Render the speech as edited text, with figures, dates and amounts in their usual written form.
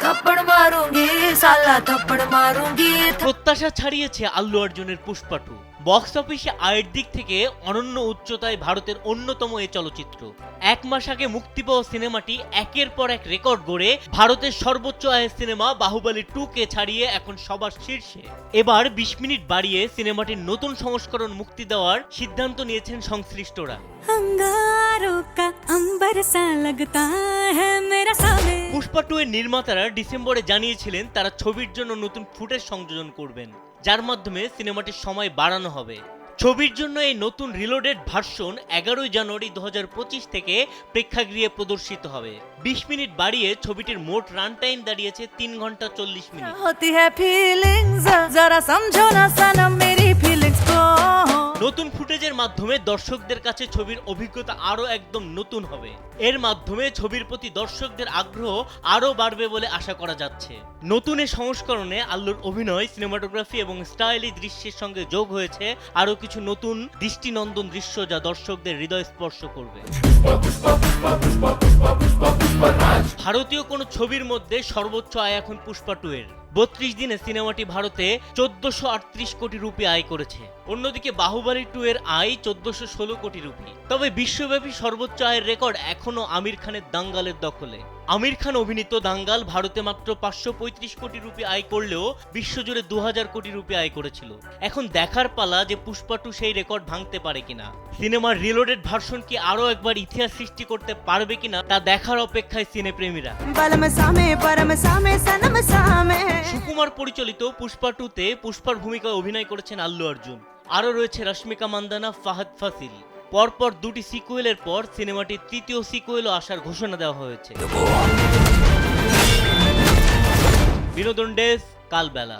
थप्पड़ मारूंगी साला थप्पड़ मारूंगी। প্রত্যাশা ছাড়িয়েছে আল্লু অর্জুনের পুষ্পা 2। বক্স অফিসে আয়ের দিক থেকে অনন্য উচ্চতায় ভারতের অন্যতম এই চলচ্চিত্র। এক মাস আগে মুক্তি পাওয়া সিনেমাটি একের পর এক রেকর্ড গড়ে ভারতের সর্বোচ্চ আয়ের সিনেমা বাহুবলী 2কে ছাড়িয়ে এখন সবার শীর্ষে। এবার 20 মিনিট বাড়িয়ে সিনেমাটির নতুন সংস্করণ মুক্তি দেওয়ার সিদ্ধান্ত নিয়েছেন সংশ্লিষ্টরা। পুষ্পা 2 এর নির্মাতারা ডিসেম্বরে জানিয়েছিলেন তারা ছবির জন্য নতুন ফুটেজ সংযোজন করবেন, যার মাধ্যমে সিনেমাটির সময় বাড়ানো হবে। ছবির জন্য এই নতুন রিলোডেড ভার্সন 11 জানুয়ারি 2025 থেকে প্রেক্ষাগৃহে প্রদর্শিত হবে। 20 মিনিট বাড়িয়ে ছবিটির মোট রান টাইম দাঁড়িয়েছে 3 ঘন্টা 40 মিনিট। होती है फीलिंग्स जरा समझो ना सनम मेरी फीलिंग्स को। নতুন ফুটেজের মাধ্যমে দর্শকদের কাছে ছবির অভিজ্ঞতা আরো একদম নতুন হবে। এর মাধ্যমে ছবির প্রতি দর্শকদের আগ্রহ আরো বাড়বে বলে আশা করা যাচ্ছে। নতুন এই সংস্করণে আল্লুর অভিনয়, সিনেমাটোগ্রাফি এবং স্টাইলিশ দৃশ্যের সঙ্গে যোগ হয়েছে আরো কিছু নতুন দৃষ্টিনন্দন দৃশ্য, যা দর্শকদের হৃদয় স্পর্শ করবে। ভারতীয় কোন ছবির মধ্যে সর্বোচ্চ আয় এখন পুষ্পা 2 এর। 32 দিনে সিনেমাটি ভারতে 1438 কোটি রুপি আয় করেছে। অন্যদিকে বাহুবলী 2 এর আয় 1416 কোটি রুপি। তবে বিশ্বব্যাপী সর্বোচ্চ আয়ের রেকর্ড এখনো আমির খানের দাঙ্গালের দখলে। আমির খান অভিনীত দাঙ্গাল ভারতে মাত্র 535 কোটি রুপি আয় করলেও বিশ্বজুড়ে 2000 কোটি রুপি আয় করেছিল। এখন দেখার পালা যে পুষ্পা 2 সেই রেকর্ড ভাঙতে পারে কিনা। সিনেমার রিলোডেড ভার্সন কি আরো একবার ইতিহাস সৃষ্টি করতে পারবে কিনা তা দেখার অপেক্ষায় সিনেপ্রেমীরা। সুকুমার পরিচালিত পুষ্পা 2-তে পুষ্পার ভূমিকায় অভিনয় করেছেন আল্লু অর্জুন। আরও রয়েছে রশ্মিকা মান্দানা, ফাহাদ ফাসিল। পরপর 2টি সিকুয়েলের পর সিনেমাটির 3য় সিকুয়েলও আসার ঘোষণা দেওয়া হয়েছে। বিনোদন ডেস্ক, কালবেলা।